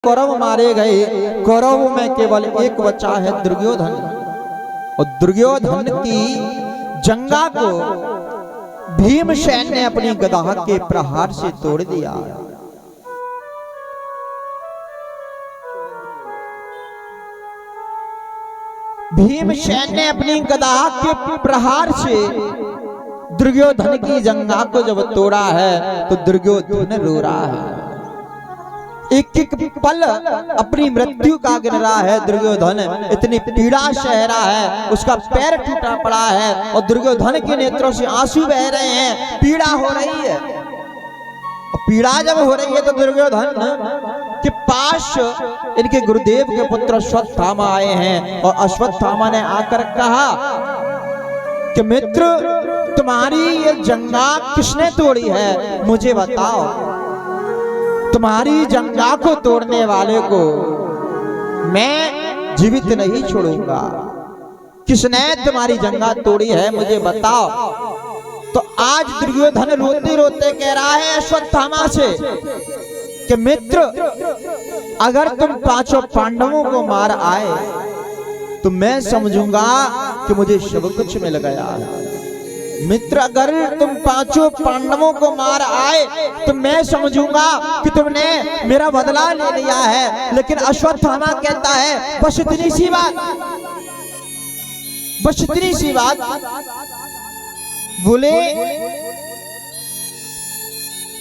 कौरव मारे गए, कौरव में केवल एक बचा है दुर्योधन। और दुर्योधन की जंगा को भीमसेन ने अपनी गदा के प्रहार से तोड़ दिया। भीमसेन ने अपनी गदा के प्रहार से दुर्योधन की जंगा को जब तोड़ा है तो दुर्योधन रो रहा है। एक एक पल अपनी मृत्यु का गिन रहा है दुर्योधन, इतनी पीड़ा सह रहा है, उसका पैर टूटा पड़ा है और दुर्योधन के नेत्रों से आंसू बह रहे हैं, पीड़ा हो रही है। पीड़ा जब हो रही है तो दुर्योधन के पास इनके गुरुदेव के पुत्र अश्वत्थामा आए हैं और अश्वत्थामा ने आकर कहा कि मित्र, तुम्हारी ये जंगा किसने तोड़ी है, मुझे बताओ। तुम्हारी जंगा को तोड़ने वाले को मैं जीवित नहीं छोड़ूंगा। किसने तुम्हारी जंगा तोड़ी है, मुझे बताओ। तो आज दुर्योधन रोते रोते कह रहा है अश्वत्थामा से कि मित्र, अगर तुम पांचों पांडवों को मार आए तो मैं समझूंगा कि मुझे सब कुछ मिल गया है। मित्र, अगर तुम पांचों पांडवों को मार आए तो मैं समझूंगा कि तुमने मेरा बदला ले लिया है। लेकिन अश्वत्थामा कहता है बस इतनी सी बात, बस इतनी सी बात। बोले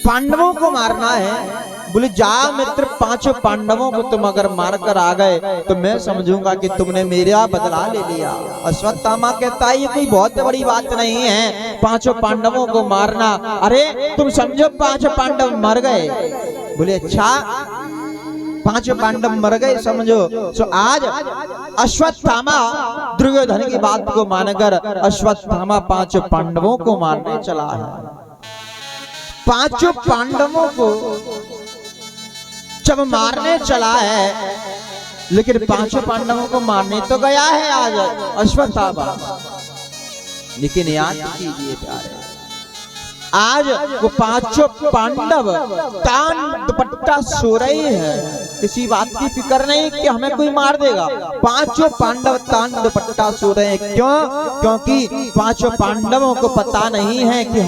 पांडवों को मारना है, बोले जा मित्र, पांचों पांडवों को तुम अगर मार कर आ गए तो मैं समझूंगा कि तुमने मेरा बदला ले लिया। अश्वत्थामा कहता है ये कोई बहुत बड़ी बात नहीं है पांचों पांडवों को मारना। अरे तुम समझो पांचों पांडव मर गए। बोले अच्छा, पांचों पांडव मर गए समझो। तो आज अश्वत्थामा दुर्योधन की बात को मानकर अश्वत्थामा पांचों पांडवों को मारने चला है। पांचों पांडवों को जब मारने चला है, लेकिन पांचों पांडवों को मारने तो गया है आज अश्वत्थामा, लेकिन याद कीजिए प्यारे, आज वो पांचों पांडव तान दुपट्टा सो रहे हैं। किसी बात की फिक्र नहीं कि हमें कोई मार देगा। पांचों पांडव तान दुपट्टा सो रहे हैं। क्यों? क्योंकि पांचों पांडवों को पता नहीं है कि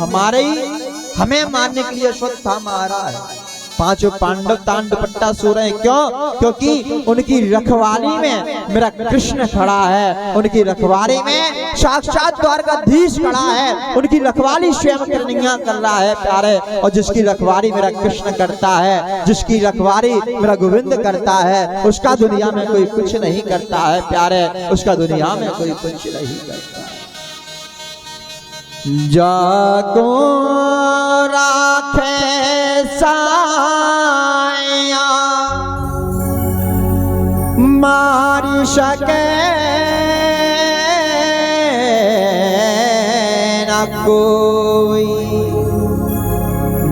हमें मारने के लिए अश्वत्थामा आ रहा है। पांचों पांडव तान दुपट्टा सो रहे हैं। क्यों? क्योंकि उनकी रखवाली में मेरा कृष्ण खड़ा है, उनकी रखवाली में साक्षात द्वारकाधीश खड़ा है, उनकी रखवाली स्वयं कन्हैया कर रहा है प्यारे। और जिसकी रखवाली मेरा कृष्ण करता है, जिसकी रखवाली मेरा गोविंद करता है, उसका दुनिया में कोई कुछ नहीं करता है प्यारे, उसका दुनिया में कोई कुछ नहीं करता। जाको राखे साया मार सके न कोई,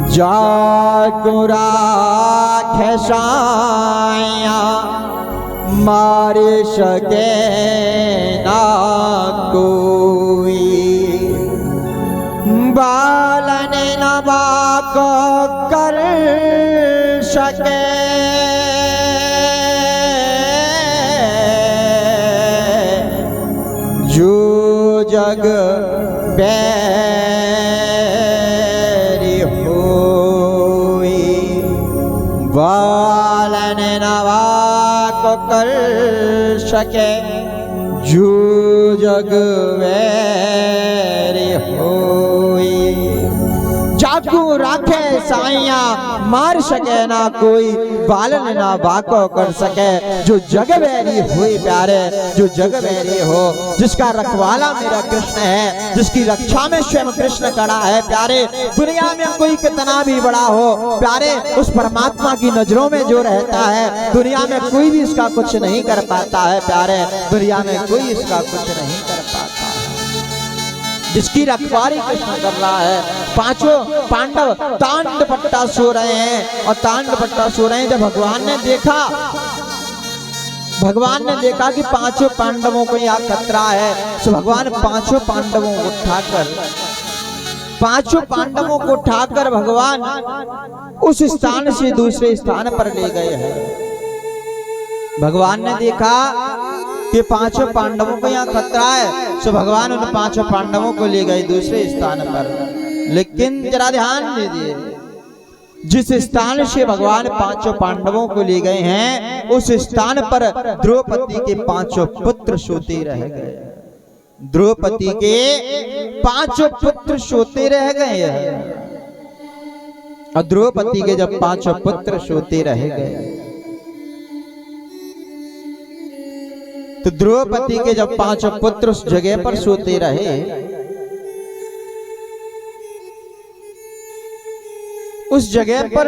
जाको राखे साया मार सके न कोई, बालन नबा को कर सके जो जग बैरी होई, बालन नबा को कर सके जो जग बैरी होई, जाकू राखे साइया मार सके ना कोई, बालन ना बाको कर सके जो जग बैरी हुई प्यारे, जो जग बैरी हो, जिसका रखवाला मेरा कृष्ण है, जिसकी रक्षा में स्वयं कृष्ण खड़ा है प्यारे। दुनिया में कोई कितना भी बड़ा हो प्यारे, उस परमात्मा की नजरों में जो रहता है, दुनिया में कोई भी इसका कुछ नहीं कर पाता है प्यारे, दुनिया में कोई इसका कुछ नहीं कर पाता है। जिसकी रखवाली कृष्ण कर रहा है। पांचों पांडव तान दुपट्टा सो रहे हैं और तान दुपट्टा सो रहे हैं। जब भगवान ने देखा कि पांचों पांडवों को यहाँ खतरा है, तो भगवान पांचों पांडवों को उठाकर भगवान उस स्थान से दूसरे स्थान पर ले गए हैं। भगवान ने देखा कि पांचों पांडवों को यहाँ खतरा है, तो भगवान उन पांचों पांडवों को ले गए दूसरे स्थान पर। लेकिन जरा ध्यान दीजिए, जिस स्थान से भगवान पांचों पांडवों को ले गए हैं, उस स्थान पर द्रौपदी के पांचों पुत्र सोते रह गए। द्रौपदी के पांचों पुत्र सोते रह गए हैं। और द्रौपदी के जब पांचों पुत्र सोते रह गए, तो द्रौपदी के जब पांचों पुत्र उस जगह पर सोते रहे, उस जगह पर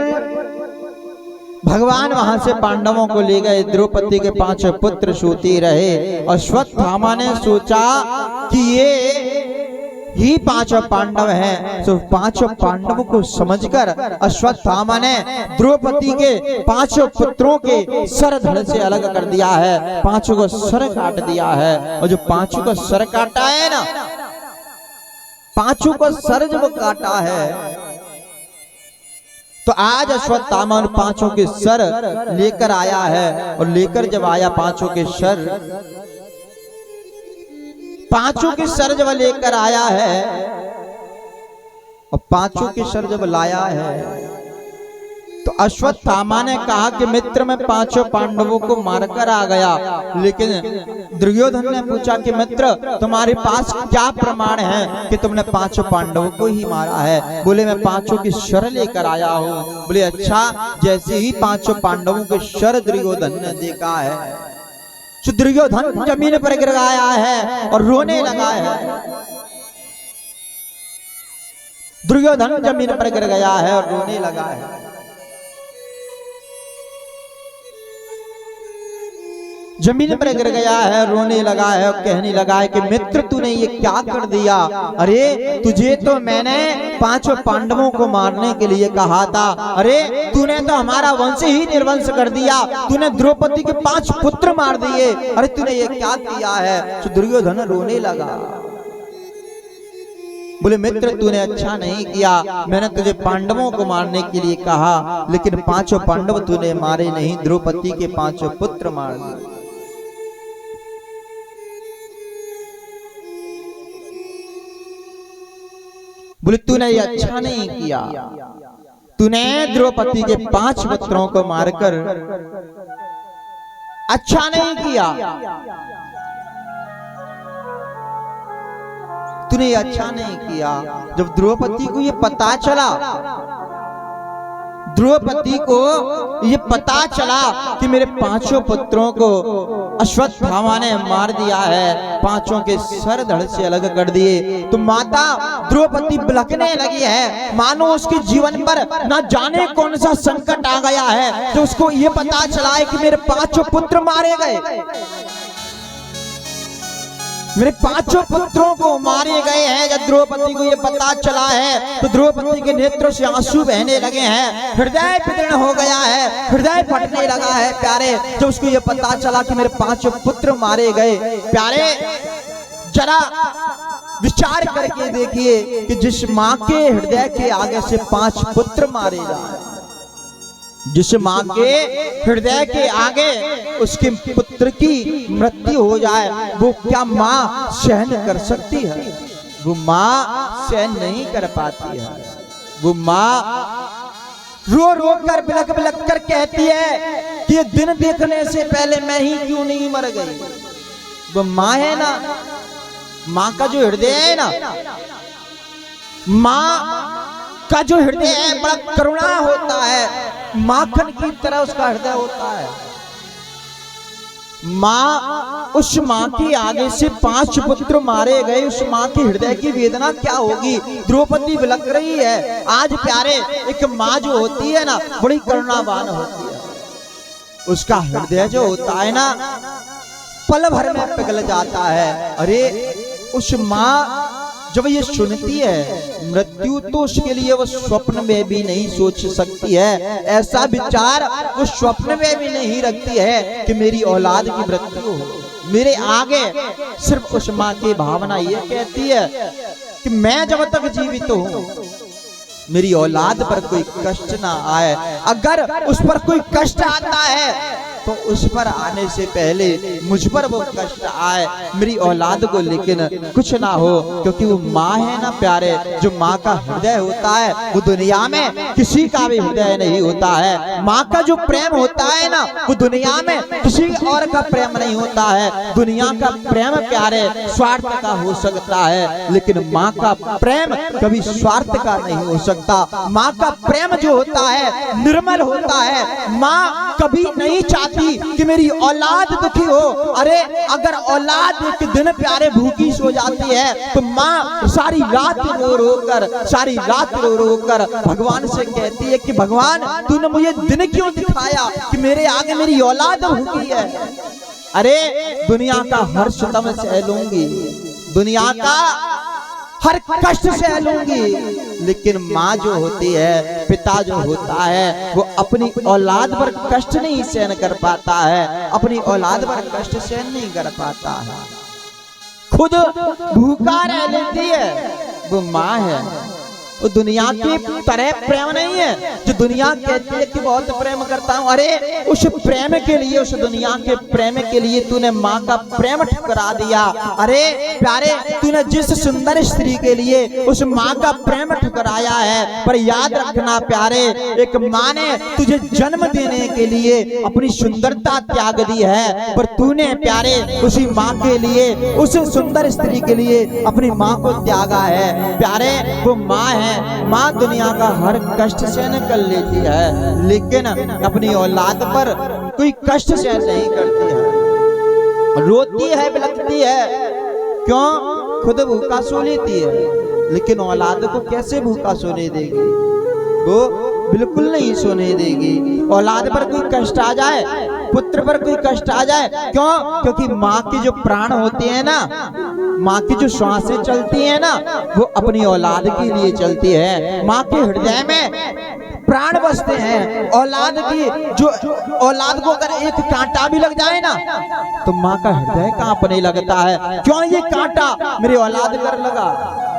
भगवान वहां से पांडवों को ले गए। द्रौपदी के पांचों पुत्र सोते रहे। और अश्वत्थामा ने सोचा कि ये ही पांचों पांडव हैं। तो पांचों पांडवों को समझकर अश्वत्थामा ने द्रौपदी के पांचों पुत्रों के सर धड़ से अलग कर दिया है, पांचों को सर काट दिया है। और जो पांचों को सर काटा है ना, पांचों को सर जब काटा है, तो आज अश्वत्थामा उन पांचों के सर लेकर आया है। और लेकर जब आया पांचों के सर, पांचों के सर जब लेकर आया है, और पांचों के सर जब लाया है, तो अश्वत्थामा ने कहा कि मित्र, मैं पांचों पांडवों को मारकर आ गया। लेकिन दुर्योधन ने पूछा कि मित्र, तुम्हारे पास क्या प्रमाण है कि तुमने पांचों पांडवों को ही मारा है? बोले, मैं पांचों की शर लेकर आया हूँ। बोले, अच्छा। जैसे ही पांचों पांडवों के शर दुर्योधन ने देखा है, तो दुर्योधन जमीन पर गिर गया है और रोने लगा है। दुर्योधन जमीन पर गिर गया है और रोने लगा है। जमीन पर गिर गया है, रोने लगा है और कहने लगा है कि मित्र, तूने ये क्या कर दिया? अरे, तुझे तो मैंने पांचों पांडवों को मारने के लिए कहा था। अरे, तूने तो हमारा वंश ही निर्वंश कर दिया। तूने द्रौपदी के 5 पुत्र मार दिए। अरे, तूने ये क्या किया है? तो दुर्योधन रोने लगा। बोले, मित्र, तूने अच्छा नहीं किया। मैंने तुझे पांडवों को मारने के लिए कहा, लेकिन पांचों पांडव तूने मारे नहीं, द्रौपदी के 5 पुत्र मार दिए। बोले, तूने ये अच्छा नहीं किया। तूने द्रौपदी के 5 पुत्रों को मारकर अच्छा नहीं किया। तूने ये अच्छा नहीं किया। जब द्रौपदी को ये पता चला, द्रौपदी को ये पता चला कि मेरे 5 पुत्रों को अश्वत्थामा ने मार दिया है, 5 के सर धड़ से अलग कर दिए, तो माता द्रौपदी बिलखने लगी है। मानो उसके जीवन पर ना जाने कौन सा संकट आ गया है, तो उसको ये पता चला है कि मेरे 5 पुत्र मारे गए, मेरे 5 पुत्रों को मारे गए हैं। जब द्रौपदी को ये पता चला है, तो द्रौपदी के नेत्रों से आंसू बहने लगे हैं, हृदय विदीर्ण हो गया है, हृदय फटने लगा है। प्यारे, जब उसको ये पता चला कि मेरे 5 पुत्र मारे गए, प्यारे जरा विचार करके देखिए कि जिस माँ के हृदय के आगे से 5 पुत्र मारे जाए, जिस माँ के हृदय के आगे उसके पुत्र की मृत्यु हो जाए, वो क्या माँ सहन कर सकती है? वो माँ सहन नहीं कर पाती है। वो माँ रो रो कर बिलख बिलख कर कहती है कि ये दिन देखने से पहले मैं ही क्यों नहीं मर गई। वो माँ है ना, माँ का जो हृदय है ना, माँ का जो हृदय है बड़ा करुणा होता है, माखन की तरह उसका हृदय होता है। माँ, उस माँ के आगे से 5 पुत्र मारे गए, उस माँ के हृदय की वेदना क्या होगी? द्रौपदी बिलख रही है। आज प्यारे, एक माँ जो होती है ना, बड़ी करुणावान होती है। उसका हृदय जो होता है ना, पल भर में पिघल जाता है। अरे, उस माँ जब ये सुनती है मृत्यु, तो उसके लिए वो स्वप्न में भी नहीं सोच सकती है, ऐसा विचार वो स्वप्न में भी नहीं रखती है कि मेरी औलाद की मृत्यु हो। मेरे आगे सिर्फ उस माँ की भावना ये कहती है कि मैं जब तक जीवित हूँ, मेरी औलाद पर कोई कष्ट ना आए। अगर उस पर कोई कष्ट आता है तो उस पर आने से पहले मुझ पर वो कष्ट आए, मेरी औलाद को लेकिन कुछ ना हो, क्योंकि वो माँ है ना प्यारे, जो माँ का हृदय होता है वो दुनिया में किसी का भी हृदय नहीं होता है। माँ का जो प्रेम होता है ना वो दुनिया में किसी और का प्रेम नहीं होता है। दुनिया का प्रेम प्यारे स्वार्थ का हो सकता है, लेकिन माँ का प्रेम कभी स्वार्थ का नहीं हो सकता। माँ का प्रेम जो होता है निर्मल होता है। माँ कभी नहीं चाहती कि मेरी औलाद दुखी हो। अरे अगर औलाद एक दिन प्यारे भूखी सो जाती है तो माँ सारी रात रो रो कर भगवान से कहती है कि भगवान तूने मुझे दिन क्यों दिखाया कि मेरे आगे मेरी औलाद भूखी है। अरे दुनिया का हर सितम सह लूंगी, दुनिया का हर कष्ट सह लूंगी, लेकिन माँ जो होती है, पिता जो होता है, वो अपनी औलाद पर कष्ट नहीं सहन कर पाता है, अपनी औलाद पर कष्ट सहन नहीं कर पाता है, खुद भूखा रह लेती है। वो माँ है, वो दुनिया की तरह प्रेम नहीं है जो दुनिया कहती है कि बहुत प्रेम करता हूँ। अरे उस प्रेम के लिए, उस दुनिया के प्रेम के लिए तूने माँ का प्रेम ठुकरा दिया। अरे प्यारे तूने जिस सुंदर स्त्री के लिए उस माँ का प्रेम ठुकराया है, पर याद रखना प्यारे, एक माँ ने तुझे जन्म देने के लिए अपनी सुंदरता त्याग दी है, पर तूने प्यारे उसी माँ के लिए, उस सुंदर स्त्री के लिए अपनी माँ को त्यागा है। प्यारे वो माँ है, माँ दुनिया का हर कष्ट सहन कर लेती है, लेकिन अपनी औलाद पर कोई कष्ट सहन नहीं करती है, रोती है, बिलखती है। क्यों? खुद भूखा सो लेती है, लेकिन औलाद को कैसे भूखा सोने देगी? वो बिल्कुल नहीं सोने देगी। औलाद पर कोई कष्ट आ जाए, पुत्र पर कोई कष्ट आ जाए, क्यों? क्योंकि माँ की जो प्राण होती है ना, माँ की जो श्वासें चलती है ना, वो अपनी औलाद के लिए चलती है। माँ के हृदय में प्राण बसते हैं। औलाद की जो औलाद को अगर एक कांटा भी लग जाए ना तो माँ का हृदय कांपने लगता है। क्यों ये कांटा मेरी औलाद कर लगा,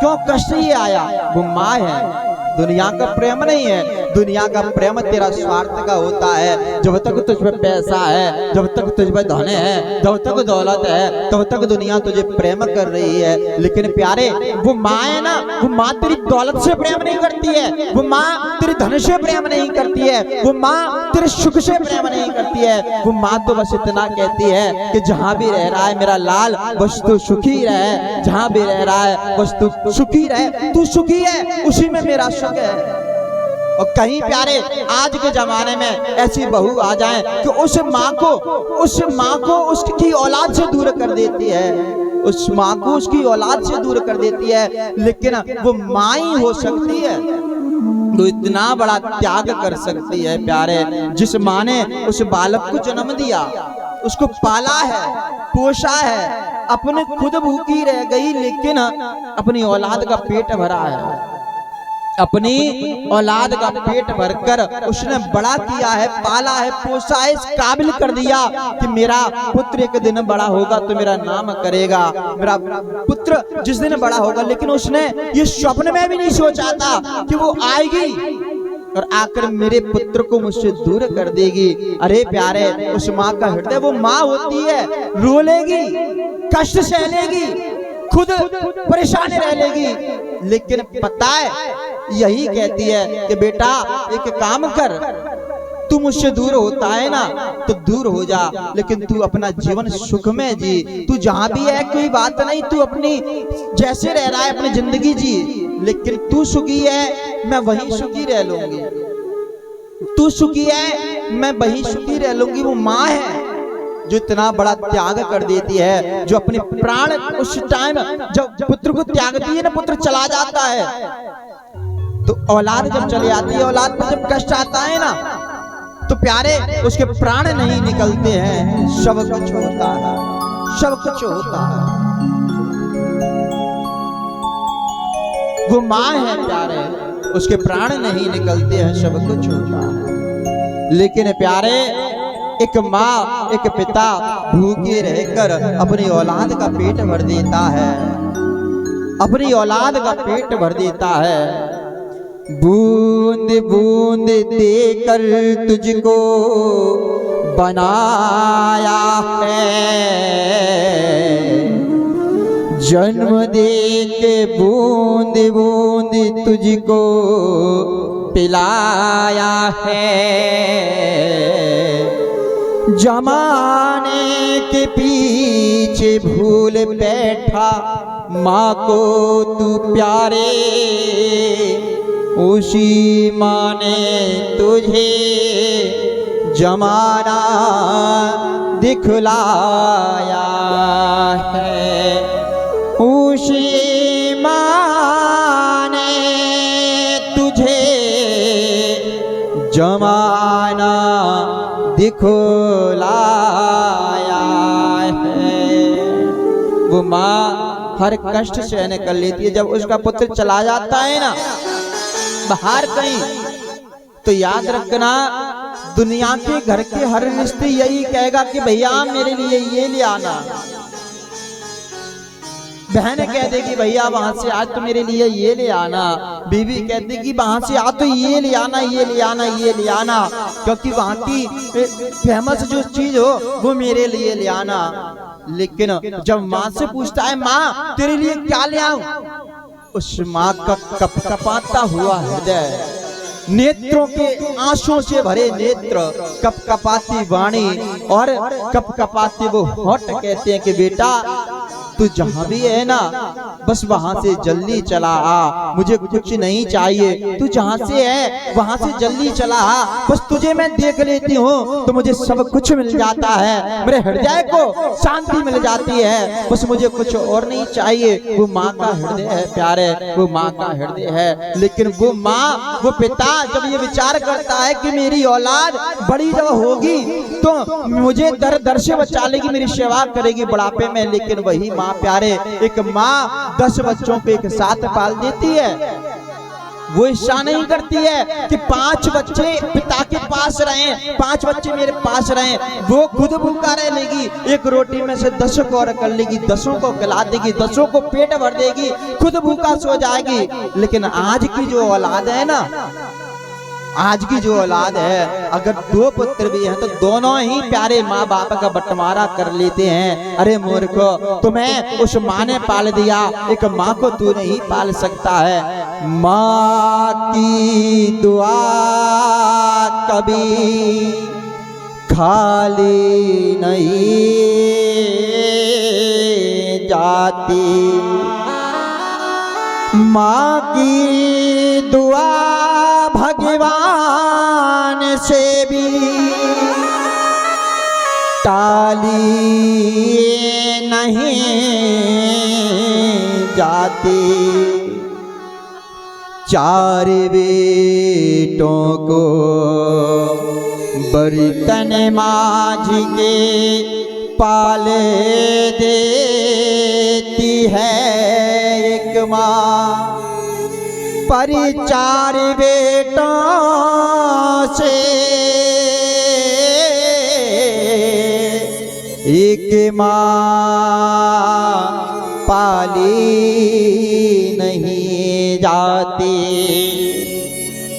क्यों कष्ट ये आया? वो माँ है, दुनिया का प्रेम नहीं है। दुनिया का प्रेम तेरा स्वार्थ का होता है। जब तक तुझ पे पैसा है, जब तक तुझ पे धन है, जब तक दौलत है, तब तक दुनिया तुझे प्रेम कर रही है। लेकिन प्यारे वो माँ है ना, वो माँ तेरी दौलत से प्रेम नहीं करती है, वो माँ तेरे धन से प्रेम नहीं करती है, वो माँ तेरे सुख से प्रेम नहीं करती है। वो माँ तो बस इतना कहती है कि जहाँ भी रह रहा है मेरा लाल, बस तू सुखी रहे। जहाँ भी रह रहा है बस तू सुखी रहे, तू सुखी है उसी में मेरा सुख है। और कहीं प्यारे आज के जमाने में ऐसी बहू आ जाए कि उस माँ को उसकी औलाद से दूर कर देती है, उस माँ को उसकी औलाद से दूर कर देती है। लेकिन वो माँ ही हो सकती है तो इतना बड़ा त्याग कर सकती है प्यारे, जिस माँ ने उस बालक को जन्म दिया, उसको पाला है, पोषा है, अपने खुद भूखी रह गई लेकिन अपनी औलाद का पेट भरा है, अपनी औलाद का पेट भरकर उसने बड़ा किया है, पाला है, पोसा है, इस काबिल कर दिया कि मेरा पुत्र एक दिन बड़ा होगा तो मेरा नाम करेगा, मेरा पुत्र जिस दिन बड़ा होगा। लेकिन उसने ये स्वप्न में भी नहीं सोचा था कि वो आएगी और आकर मेरे पुत्र को मुझसे दूर कर देगी। अरे प्यारे उस माँ का हृदय, वो माँ होती है, रो लेगी, कष्ट सहलेगी, खुद परेशान रह लेगी, लेकिन पता है यही कहती है कि बेटा एक काम कर, तू मुझसे दूर होता है ना तो दूर हो जा, लेकिन तू अपना जीवन सुख में जी। तू जहां भी है कोई बात नहीं, तू अपनी जैसे रह रहा है अपनी जिंदगी जी, लेकिन तू सुखी है मैं वहीं सुखी रह लूंगी, तू सुखी है मैं वहीं सुखी रह लूंगी। वो माँ है जो इतना बड़ा त्याग कर देती है, जो अपने प्राण उस टाइम जब पुत्र को त्यागती है ना, पुत्र चला जाता है तो औलाद जब चली आती है, औलाद पर जब कष्ट आता है ना तो प्यारे उसके प्राण नहीं निकलते हैं, सब कुछ होता है, सब कुछ होता है। वो माँ है प्यारे, उसके प्राण नहीं निकलते हैं, सब कुछ होता है। लेकिन प्यारे एक माँ एक पिता भूखे रहकर अपनी औलाद का पेट भर देता है, अपनी औलाद का पेट भर देता है। बूंद बूंद देकर तुझको बनाया है, जन्म दे के बूंद बूंद तुझको पिलाया है। जमाने के पीछे भूल बैठा माँ को तू प्यारे, उसी माँ ने तुझे जमाना दिखलाया है। उसी माँ ने तुझे जमाना दिखलाया है। वो माँ हर कष्ट सहन कर लेती है। जब उसका पुत्र चला जाता है ना बाहर कहीं, तो याद रखना दुनिया के घर के हर रिश्ते यही कहेगा कि भैया मेरे लिए ये ले आना। बहन कह देगी भैया वहां से आज तो मेरे लिए ये ले आना। बीवी कह देगी वहां से आज तो ये ले आना, ये ले आना, ये ले आना, क्योंकि वहां की फेमस जो चीज हो वो मेरे लिए ले आना। लेकिन जब माँ से पूछता है माँ तेरे लिए क्या ले आऊं, उस माँ का कपकपाता हुआ हृदय, नेत्रों के आंसुओं से भरे नेत्र, कपकपाती वाणी और कपकपाती वो होठ कहते हैं कि बेटा तू जहां भी है ना बस वहां से जल्दी चला आ, मुझे कुछ नहीं चाहिए। तू जहां से है वहां से जल्दी चला आ, बस तुझे मैं देख लेती हूँ तो मुझे सब कुछ मिल जाता है, मेरे हृदय को शांति मिल जाती है, बस मुझे कुछ और नहीं चाहिए। वो माँ का हृदय है प्यारे, वो माँ का हृदय है। लेकिन वो माँ वो पिता जब ये विचार करता है कि मेरी औलाद बड़ी जब होगी तो मुझे दर दर से बचा लेगी, मेरी सेवा करेगी बुढ़ापे में, लेकिन वही माँ प्यारे एक माँ 10 बच्चों को एक साथ पाल देती है। वो इच्छा नहीं करती है कि 5 बच्चे पिता के पास रहें, 5 बच्चे मेरे पास रहें। वो खुद भूखा रह लेगी, एक रोटी में से 10 को और कर लेगी, 10 को खिला देगी, 10 को पेट भर देगी, खुद भूखा सो जाएगी। लेकिन आज की जो औलाद है ना, आज की जो औलाद है, अगर 2 पुत्र भी हैं तो दोनों ही प्यारे माँ बाप का बंटवारा कर लेते हैं। अरे मूर्खो, तुम्हें उस माँ ने पाल दिया, एक माँ को तू नहीं पाल सकता है। माँ की दुआ कभी खाली नहीं जाती, माँ की दुआ भगवान से भी टाली नहीं जाती। 4 बेटों को बर्तन मांझ के पाल देती है एक माँ, पर 4 बेटों से एक माँ पाली नहीं जाती,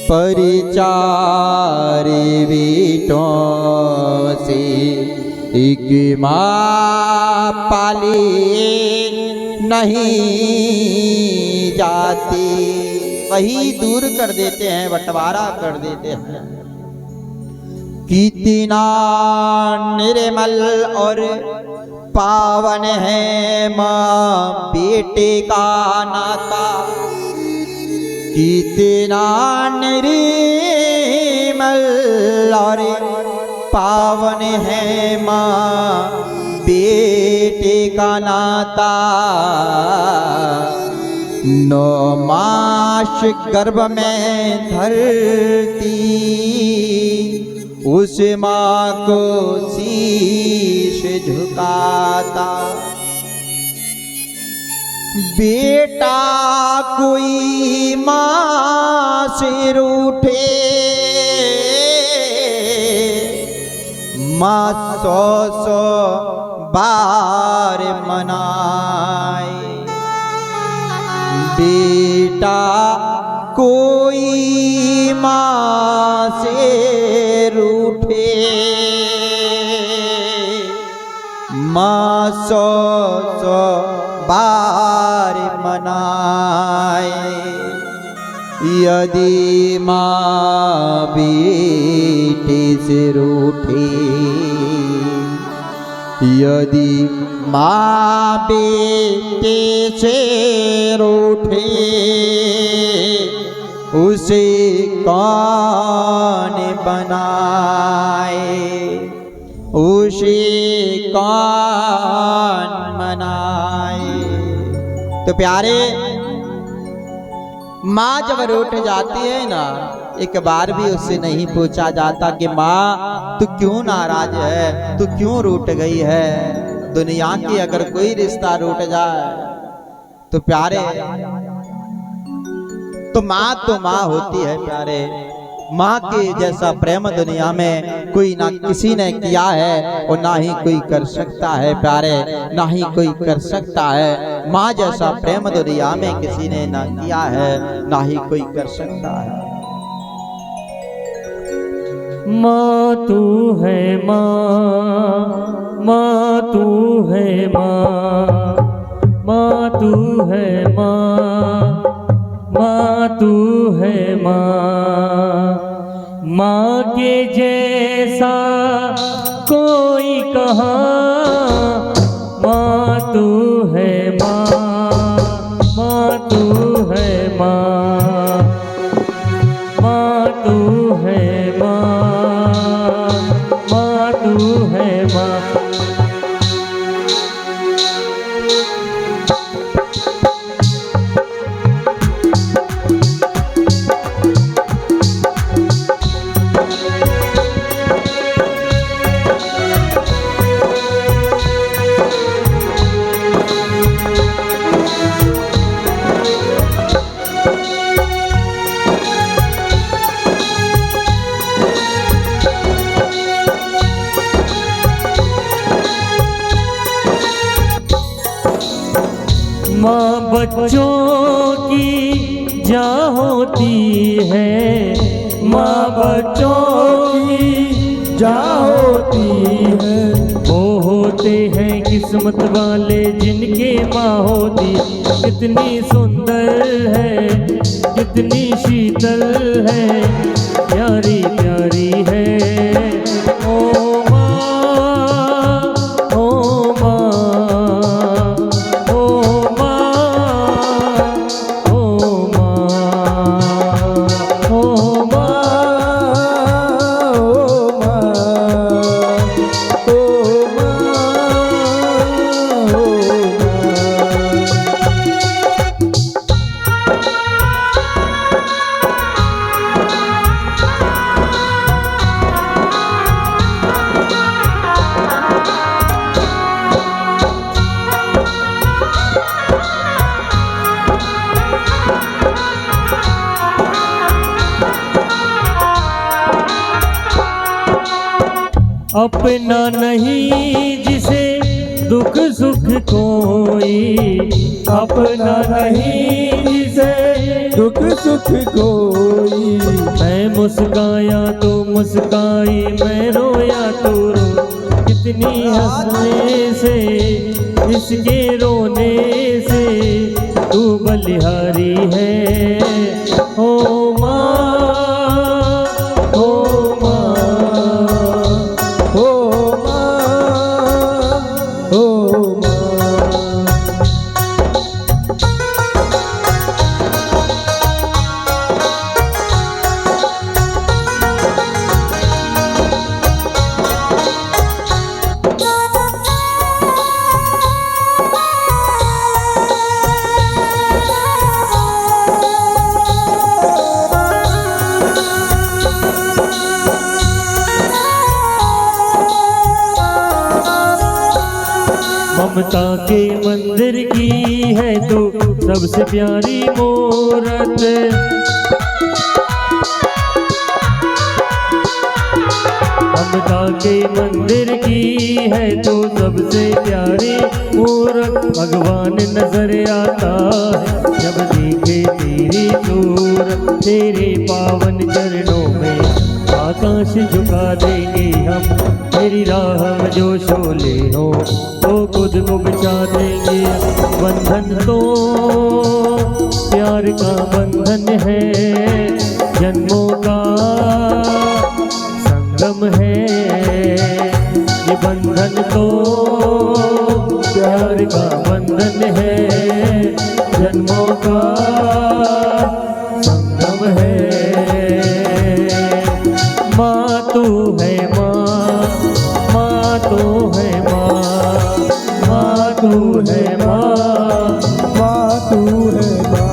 पर 4 बेटों से एक माँ पाली नहीं जाती। वही दूर कर देते हैं, बंटवारा कर देते हैं। कितना निर्मल और पावन है माँ बेटे का नाता, कितना निर्मल और पावन है माँ बेटे का नाता। 9 मास गर्भ में धरती उस माँ को शीश झुकाता, बेटा कोई माँ से रूठे माँ 100 बार मनाए, बेटा कोई माँ से रूठे, माँ सौ सौ बार मनाए। यदि माँ बेटे से रूठे, यदि माँ बेटे से रूठे, उसे कौन बनाए, उसे कौन मनाए। तो प्यारे, माँ जब रूठ जाती है ना, एक बार भी उससे नहीं पूछा जाता कि माँ तू क्यों नाराज है, तू क्यों रूठ गई है। दुनिया की अगर कोई रिश्ता रूठ जाए तो प्यारे, तो माँ होती है प्यारे। माँ के जैसा प्रेम दुनिया में कोई ना किसी ने किया है और ना ही कोई कर सकता है प्यारे, ना ही कोई कर सकता है। माँ जैसा प्रेम दुनिया में किसी ने ना किया है, ना ही कोई कर सकता है। माँ तू है माँ, माँ तू है माँ, माँ तू है माँ, माँ तू है माँ। माँ के जैसा कोई कहाँ, माँ तू है माँ, माँ तू है माँ, माँ तू है माँ, माँ तू है माँ। माँ बच्चों की जान होती है, माँ बच्चों की जान होती है। वो होते हैं किस्मत वाले जिनके माँ होती। कितनी सुंदर है, कितनी शीतल है, प्यारी प्यारी है। ओ माँ, ओ माँ, ओ माँ, ओ माँ, ओ माँ, ओ अपना नहीं जिसे दुख सुख कोई, अपना नहीं जिसे दुख सुख कोई। मैं मुस्काया तो मुस्काई, मैं रोया तो रो। कितनी हंसने से, इसके रोने से तू बलिहारी है। ओ माँ, ओ माँ, ओ माँ, ओ माँ। ममता के मंदिर की है तो सबसे प्यारी मूरत। ममता के मंदिर की है तो सबसे प्यारी मूरत। भगवान नजर आता है जब देखे तेरी सूरत, तेरे पावन चरणों में आकाश झुका देंगे हम। तेरी राह में जो शोले हो तो खुद को बचा देंगे। बंधन तो प्यार का बंधन है, जन्मों का संगम है। ये बंधन तो प्यार का बंधन है, जन्मों का संगम है। माँ तू है माँ, माँ तू है माँ, माँ तू है माँ, माँ तू है माँ।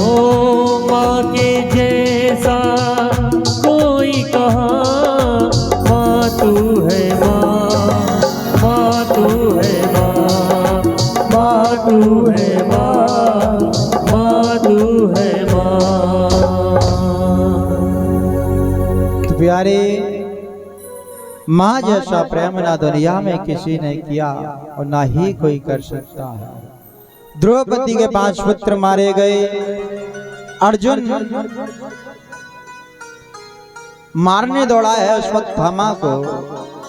ओ माँ के जैसा कोई कहाँ, माँ तू है माँ, माँ तू है माँ, माँ तू है माँ, माँ तू है माँ। तो प्यारे, माँ जैसा प्रेम ना दुनिया में किसी ने किया और ना ही कोई कर सकता है। द्रौपदी के 5 पुत्र मारे गए, अर्जुन मारने दौड़ा है अश्वत्थामा को।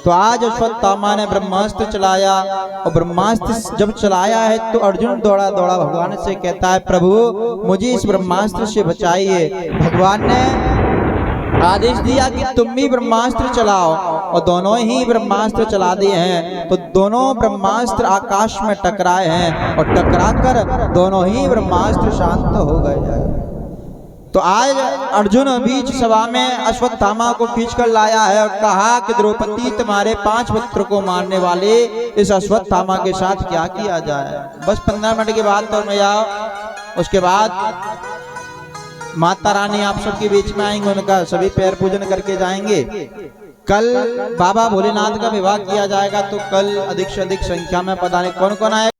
तो आज अश्वत्थामा ने ब्रह्मास्त्र चलाया और ब्रह्मास्त्र जब चलाया है तो अर्जुन दौड़ा दौड़ा भगवान से कहता है, प्रभु मुझे इस ब्रह्मास्त्र से बचाइए। भगवान ने आदेश दिया कि तुम भी ब्रह्मास्त्र चलाओ और दोनों ही ब्रह्मास्त्र चला दिए हैं। तो दोनों ब्रह्मास्त्र आकाश में टकराए हैं और टकराकर दोनों ही ब्रह्मास्त्र शांत हो गए हैं। तो आज अर्जुन बीच सभा में अश्वत्थामा को खींचकर लाया है और कहा कि द्रौपदी तुम्हारे 5 पुत्र को मारने वाले इस अश्वत्थामा के साथ क्या किया जाए। बस 15 मिनट के बाद तो मैं आओ, उसके बाद माता रानी आप सबके बीच में आएंगे, उनका सभी पैर पूजन करके जाएंगे। कल बाबा भोलेनाथ का विवाह किया जाएगा, तो कल अधिक से अधिक संख्या में पता नहीं कौन कौन आएगा।